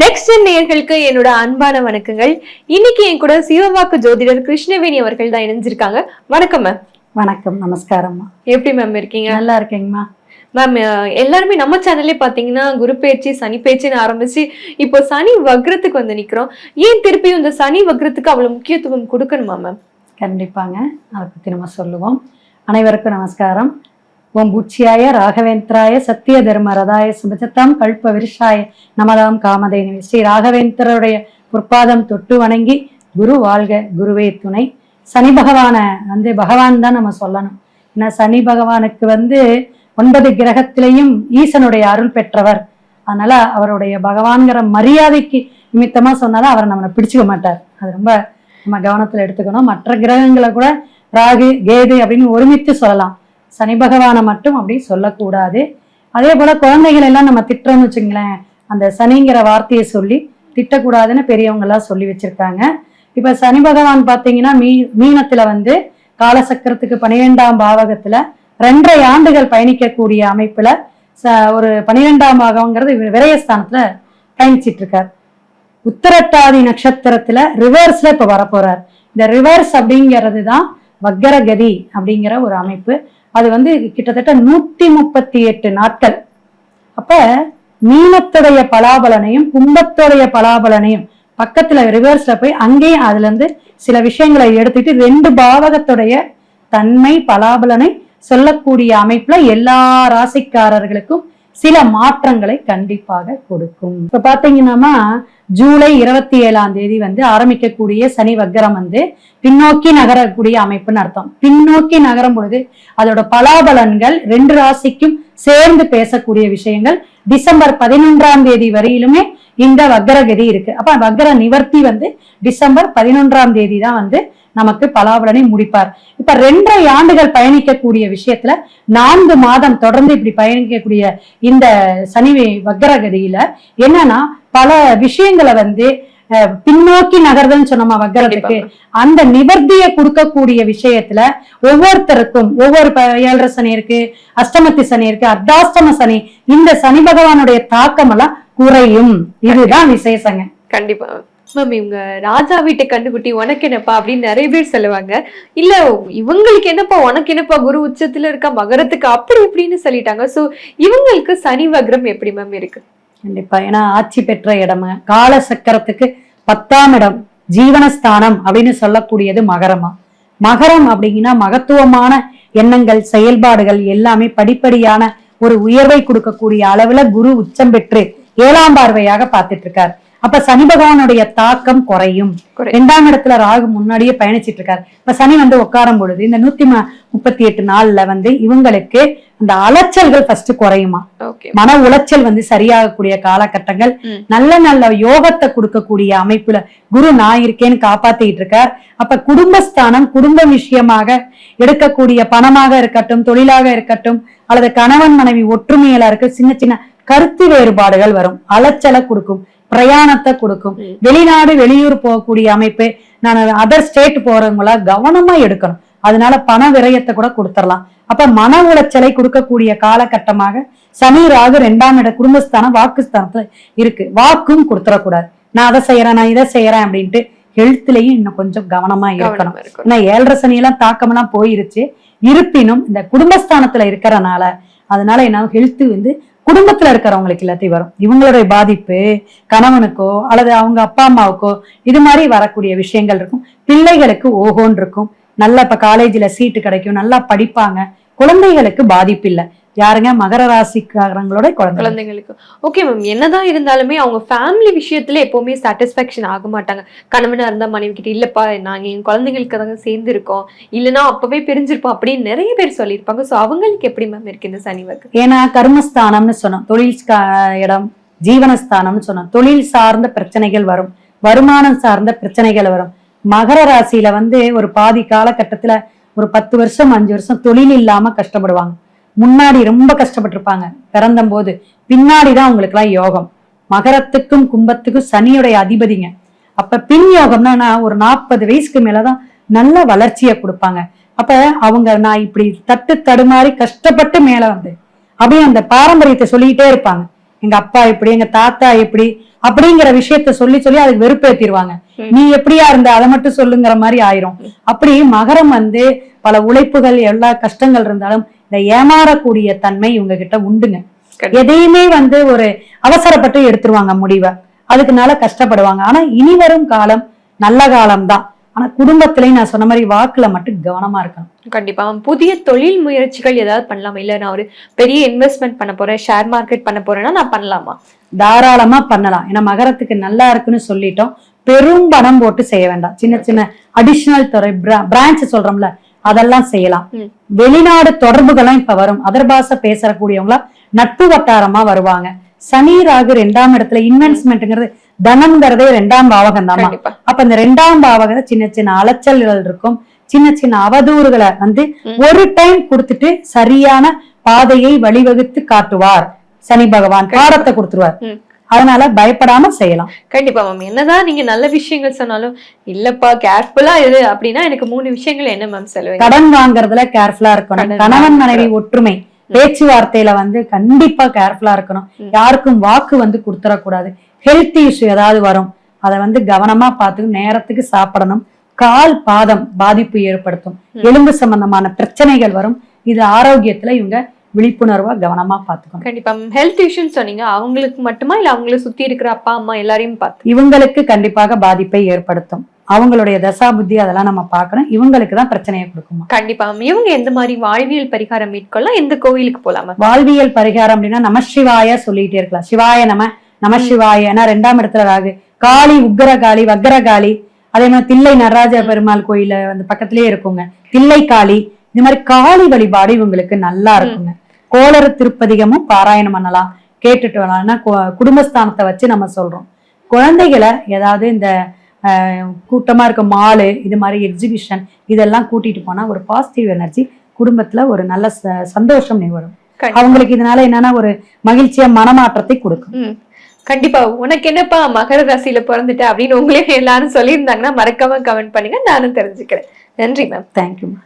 Next நேயர்களுக்கு என்னோட அன்பான வணக்கங்கள். இன்னைக்கு என் கூட சிவவாக்கு ஜோதிடர் கிருஷ்ணவேணி அவர்கள் தான் இணைஞ்சிருக்காங்க. வணக்கம் மேம். வணக்கம், நமஸ்காரம்மா. எப்படி மேம் இருக்கீங்க? நல்லா இருக்கேங்கம்மா. மேம், எல்லாருமே நம்ம சேனல்லே பாத்தீங்கன்னா குரு பேச்சு சனி பேச்சுன்னு ஆரம்பிச்சு இப்போ சனி வக்ரத்துக்கு வந்து நிக்கிறோம். ஏன் திருப்பியும் இந்த சனி வக்ரத்துக்கு அவ்வளவு முக்கியத்துவம் கொடுக்கணுமா மேம்? கண்டிப்பாங்க, அதை பத்தி நம்ம சொல்லுவோம். அனைவருக்கும் நமஸ்காரம். ஓம் பூச்சியாய ராகவேந்திராய சத்திய தர்ம ரதாய சுபஜத்தாம் கல்ப விருஷாய நமதாம் காமதேனி. ஸ்ரீ ராகவேந்திரருடைய பொற்பாதம் தொட்டு வணங்கி குரு வாழ்க, குருவே துணை. சனி பகவானை பகவான் தான் நம்ம சொல்லணும். ஏன்னா சனி பகவானுக்கு 9 கிரகத்திலையும் ஈசனுடைய அருள் பெற்றவர். அதனால அவருடைய பகவான்கிற மரியாதைக்கு நிமித்தமா சொன்னாலும் அவரை நம்மளை பிடிச்சுக்க மாட்டார். அது ரொம்ப நம்ம கவனத்துல எடுத்துக்கணும். மற்ற கிரகங்களை கூட ராகு கேது அப்படின்னு ஒருமித்து சொல்லலாம், சனி பகவானை மட்டும் அப்படி சொல்லக்கூடாது. அதே போல குழந்தைகள் எல்லாம் நம்ம திட்டுறோம்னு வச்சுங்களேன், அந்த சனிங்கிற வார்த்தையை சொல்லி திட்டக்கூடாதுன்னு பெரியவங்க எல்லாம் சொல்லி வச்சிருக்காங்க. இப்ப சனி பகவான் பாத்தீங்கன்னா மீனத்துல காலசக்கரத்துக்கு 12ஆம் பாவகத்துல 2.5 ஆண்டுகள் பயணிக்கக்கூடிய அமைப்புல ஒரு 12ஆம் பாகம்ங்கிறது விரயஸ்தானத்துல பயணிச்சிட்டு இருக்கார். உத்திரட்டாதி நட்சத்திரத்துல ரிவர்ஸ்ல இப்ப வரப்போறார். இந்த ரிவர்ஸ் அப்படிங்கிறது தான் வக்கரகதி அப்படிங்கிற ஒரு அமைப்பு. அது கிட்டத்தட்ட 138 நாட்கள். அப்ப மீனத்துடைய பலாபலனையும் கும்பத்துடைய பலாபலனையும் பக்கத்துல ரிவர்ஸ்ல போய் அங்கேயும் அதுல சில விஷயங்களை எடுத்துட்டு 2 பாவகத்துடைய தன்மை பலாபலனை சொல்லக்கூடிய அமைப்புல எல்லா ராசிக்காரர்களுக்கும் சில மாற்றங்களை கண்டிப்பாக கொடுக்கும். இப்ப பாத்தீங்கன்னா ஜூலை 27ஆம் தேதி ஆரம்பிக்கக்கூடிய சனி வக்கரம் பின்னோக்கி நகரக்கூடிய அமைப்புன்னு அர்த்தம். பின்னோக்கி நகரும் பொழுது அதோட பலாபலன்கள் 2 ராசிக்கும் சேர்ந்து பேசக்கூடிய விஷயங்கள். டிசம்பர் 11ஆம் தேதி வரையிலுமே இந்த வக்கரகதி இருக்கு. அப்ப வக்கர நிவர்த்தி டிசம்பர் 11ஆம் தேதி தான் நமக்கு பலாபலனை முடிப்பார். இப்ப 2.5 ஆண்டுகள் பயணிக்கக்கூடிய விஷயத்துல 4 மாதம் தொடர்ந்து இப்படி பயணிக்கக்கூடிய இந்த சனி வக்கரகதியில என்னன்னா பல விஷயங்களை பின்னோக்கி நகர்தல்னு சொன்னோமா வக்கரத்துக்கு, அந்த நிவர்த்தியை கொடுக்கக்கூடிய விஷயத்துல ஒவ்வொருத்தருக்கும் ஒவ்வொரு 7.5 சனி இருக்கு, அஷ்டமத்தி சனி இருக்கு, அர்த்தாஷ்டம சனி, இந்த சனி பகவானுடைய தாக்கம் எல்லாம் குறையும். இதுதான் விசேஷங்க. கண்டிப்பா மேம். இவங்க ராஜா வீட்டு கண்டுகுட்டி உனக்கு என்னப்பா அப்படின்னு நிறைய பேர் சொல்லுவாங்க. இல்ல இவங்களுக்கு என்னப்பா உனக்கு என்னப்பா குரு உச்சத்துல இருக்கா மகரத்துக்கு அப்படி இப்படின்னு சொல்லிட்டாங்க. சோ இவங்களுக்கு சனி வக்ரம் எப்படி மேம் இருக்கு? கண்டிப்பா, ஏன்னா ஆட்சி பெற்ற இடம் கால சக்கரத்துக்கு 10ஆம் இடம் ஜீவனஸ்தானம் அப்படின்னு சொல்லக்கூடியது மகரமா. மகரம் அப்படிங்கன்னா மகத்துவமான எண்ணங்கள் செயல்பாடுகள் எல்லாமே படிப்படியான ஒரு உயர்வை கொடுக்கக்கூடிய அளவுல குரு உச்சம் பெற்று 7ஆம் பார்வையாக பார்த்துட்டு இருக்காரு. அப்ப சனி பகவானுடைய தாக்கம் குறையும். 2ஆம் இடத்துல ராகு முன்னாடியே பயணிச்சிட்டு இருக்காரு. இப்ப சனி உட்காரும் பொழுது இந்த 138 நாள்ல இவங்களுக்கு அந்த அலைச்சல்கள் ஃபர்ஸ்ட் குறையுமா. மன உளைச்சல் சரியாகக்கூடிய காலகட்டங்கள், நல்ல நல்ல யோகத்தை கொடுக்கக்கூடிய அமைப்புல குரு நான் இருக்கேன்னு காப்பாத்திட்டு இருக்கார். அப்ப குடும்பஸ்தானம் குடும்ப விஷயமாக எடுக்கக்கூடிய பணமாக இருக்கட்டும், தொழிலாக இருக்கட்டும், அல்லது கணவன் மனைவி ஒற்றுமையில இருக்க சின்ன சின்ன கருத்து வேறுபாடுகள் வரும், அலைச்சலை கொடுக்கும், பிரயாணத்தை கொடுக்கும். வெளிநாடு வெளியூர் போகக்கூடிய அமைப்பு, நான் அதர் ஸ்டேட் போறவங்கள கவனமா எடுக்கணும். அதனால பண விரயத்தை கூட கொடுத்துடலாம். அப்ப மன உளைச்சலை கொடுக்கக்கூடிய காலகட்டமாக சனி ராகு 2ஆம் இட குடும்பஸ்தானம் வாக்குஸ்தானத்துல இருக்கு. வாக்கும் கொடுத்துடக்கூடாது, நான் அதை செய்யறேன் நான் இதை செய்யறேன் அப்படின்ட்டு. ஹெல்த்லயும் இன்னும் கொஞ்சம் கவனமா இருக்கணும். ஏன்னா 7.5 சனியெல்லாம் தாக்கம் எல்லாம் போயிருச்சு. இருப்பினும் இந்த குடும்பஸ்தானத்துல இருக்கிறனால அதனால என்ன ஹெல்த் குடும்பத்துல இருக்கிறவங்களுக்கு எல்லாத்தையும் வரும். இவங்களுடைய பாதிப்பு கணவனுக்கோ அல்லது அவங்க அப்பா அம்மாவுக்கோ இது மாதிரி வரக்கூடிய விஷயங்கள் இருக்கும். பிள்ளைகளுக்கு ஓஹோன்னு இருக்கும். நல்லா இப்ப காலேஜ்ல சீட்டு கிடைக்கும், நல்லா படிப்பாங்க. குழந்தைகளுக்கு பாதிப்பு இல்லை. யாருங்க? மகர ராசிக்காரங்களோட குழந்தைங்களுக்கு. ஓகே மேம், என்னதான் இருந்தாலுமே அவங்க ஃபேமிலி விஷயத்துல எப்பவுமே சாட்டிஸ்பாக்சன் ஆக மாட்டாங்க. கணவனா இருந்தா மனைவி கிட்ட இல்லப்பா நாங்க என் குழந்தைங்களுக்கு தாங்க சேர்ந்து இருக்கோம், இல்லைன்னா அப்பவே பிரிஞ்சிருப்போம் அப்படின்னு நிறைய பேர் சொல்லியிருப்பாங்க. சோ அவங்களுக்கு எப்படி மேம் இருக்கு இந்த சனி வக்ரம்? ஏன்னா கர்மஸ்தானம்னு சொன்னோம், தொழில் இடம், ஜீவனஸ்தானம்னு சொன்னோம். தொழில் சார்ந்த பிரச்சனைகள் வரும், வருமானம் சார்ந்த பிரச்சனைகள் வரும். மகர ராசியில ஒரு பாதி காலகட்டத்துல ஒரு 10 வருஷம் 5 வருஷம் தொழில் இல்லாம கஷ்டப்படுவாங்க. முன்னாடி ரொம்ப கஷ்டப்பட்டிருப்பாங்க பிறந்த போது, பின்னாடிதான் உங்களுக்கு எல்லாம் யோகம். மகரத்துக்கும் கும்பத்துக்கும் சனியுடைய அதிபதிங்க. அப்ப பின் யோகம்னா ஒரு 40 வயசுக்கு மேலதான் நல்ல வளர்ச்சியை கொடுப்பாங்க. அப்ப அவங்க நான் இப்படி தட்டு தடுமாறி கஷ்டப்பட்டு மேல அப்படியே அந்த பாரம்பரியத்தை சொல்லிக்கிட்டே இருப்பாங்க. எங்க அப்பா இப்படி, எங்க தாத்தா இப்படி அப்படிங்கிற விஷயத்த சொல்லி சொல்லி அதுக்கு வெறுப்பேத்திடுவாங்க. நீ எப்படியா இருந்த அதை மட்டும் சொல்லுங்கிற மாதிரி ஆயிரும். அப்படி மகரம் வந்து பல உழைப்புகள் எல்லா கஷ்டங்கள் இருந்தாலும் இந்த ஏமாறக்கூடிய தன்மை இவங்க கிட்ட உண்டுங்க. எதையுமே வந்து ஒரு அவசரப்பட்டு எடுத்துருவாங்க முடிவை, அதுக்குனால கஷ்டப்படுவாங்க. ஆனா இனி வரும் காலம் நல்ல காலம்தான். ஆனா குடும்பத்திலயும் நான் சொன்ன மாதிரி வாக்குல மட்டும் கவனமா இருக்கணும். கண்டிப்பா. புதிய தொழில் முயற்சிகள் ஏதாவது பண்ணலாமா? இல்ல நான் ஒரு பெரிய இன்வெஸ்ட்மெண்ட் பண்ண போறேன், ஷேர் மார்க்கெட் பண்ண போறேன்னா நான் பண்ணலாமா? தாராளமா பண்ணலாம். ஏன்னா மகரத்துக்கு நல்லா இருக்குன்னு சொல்லிட்டோம். பெரும் பணம் போட்டு செய்ய வேண்டாம். சின்ன சின்ன அடிஷனல் துறை பிரான்ச் சொல்றோம்ல, அதெல்லாம் செய்யலாம். வெளிநாடு தொடர்புகளும் இப்ப வரும். அதர் பாஷை பேசக்கூடியவங்களா நட்பு வட்டாரமா வருவாங்க. சனி ராகு 2ஆம் இடத்துல இன்வெஸ்ட்மெண்ட்ங்கிறது தனம்ங்கிறதே 2ஆம் பாவகம் தான். அப்ப இந்த 2ஆம் பாவகத்தை சின்ன சின்ன அலைச்சல்கள் இருக்கும், சின்ன சின்ன அவதூறுகளை வந்து ஒரு டைம் கொடுத்துட்டு சரியான பாதையை வழிவகுத்து காட்டுவார் சனி பகவான். பாடத்தை கொடுத்துருவார். அதனால பயப்படாம செய்யலாம். கண்டிப்பா மேம். என்னதான் நீங்க நல்ல விஷயங்கள் சொன்னாலும் இல்லப்பா கேர்ஃபுல்லா இரு அப்படின்னா எனக்கு 3 விஷயங்கள் என்ன மேம் சொல்லுவீங்க? கடன் வாங்குறதுல கேர்ஃபுல்லா இருக்கணும். கணவன் மனைவி ஒற்றுமை பேச்சுவார்த்தையில வந்து கண்டிப்பா கேர்ஃபுல்லா இருக்கணும். யாருக்கும் வாக்கு வந்து கொடுத்துடக்கூடாது. ஹெல்த் இஷ்யூ ஏதாவது வரும், அதை வந்து கவனமா பார்த்து நேரத்துக்கு சாப்பிடணும். கால் பாதம் பாதிப்பு ஏற்படுத்தும், எலும்பு சம்பந்தமான பிரச்சனைகள் வரும். இது ஆரோக்கியத்துல இவங்க விழிப்புணர்வா கவனமா பாத்துக்கணும். கண்டிப்பா. ஹெல்த் இஷ்யூன்னு சொன்னீங்க, அவங்களுக்கு மட்டுமா இல்ல அவங்களை சுத்தி இருக்கிற அப்பா அம்மா எல்லாரையும் பார்த்து? இவங்களுக்கு கண்டிப்பாக பாதிப்பை ஏற்படுத்தும். அவங்களுடைய தசா புத்தி அதெல்லாம் நம்ம பார்க்கணும். இவங்களுக்கு தான் பிரச்சனையை கொடுக்குமா? கண்டிப்பா. இவங்க எந்த மாதிரி வாழ்வியல் பரிகாரம் மேற்கொள்ளலாம்? எந்த கோவிலுக்கு போலாமா? வாழ்வியல் பரிகாரம் அப்படின்னா நமசிவாய சொல்லிட்டே இருக்கலாம். சிவாய நமசிவாய. ஏன்னா 2ஆம் இடத்துல ராகு. காளி உக்ர காளி, வக்ர காளி. அதே மாதிரி தில்லை நடராஜ பெருமாள் கோயில வந்து பக்கத்திலேயே இருக்குங்க தில்லை காளி. இந்த மாதிரி காளி வழிபாடு இவங்களுக்கு நல்லா இருக்குங்க. கோளறு திருப்பதிகமும் பாராயணம் பண்ணலாம், கேட்டுட்டு வரலாம். குடும்பஸ்தானத்தை வச்சு நம்ம சொல்றோம். குழந்தைகளை ஏதாவது இந்த கூட்டமா இருக்க மாலு, இது மாதிரி எக்ஸிபிஷன் இதெல்லாம் கூட்டிட்டு போனா ஒரு பாசிட்டிவ் எனர்ஜி குடும்பத்துல ஒரு நல்ல சந்தோஷம் வரும். அவங்களுக்கு இதனால என்னன்னா ஒரு மகிழ்ச்சியா மனமாற்றத்தை கொடுக்கும். கண்டிப்பா. உனக்கு என்னப்பா மகர ராசியில பிறந்துட்ட அப்படின்னு உங்களே எல்லாரும் சொல்லியிருந்தாங்கன்னா மறக்காம கமெண்ட் பண்ணுங்க, நானும் தெரிஞ்சுக்கிறேன். நன்றி மேம். தேங்க்யூ.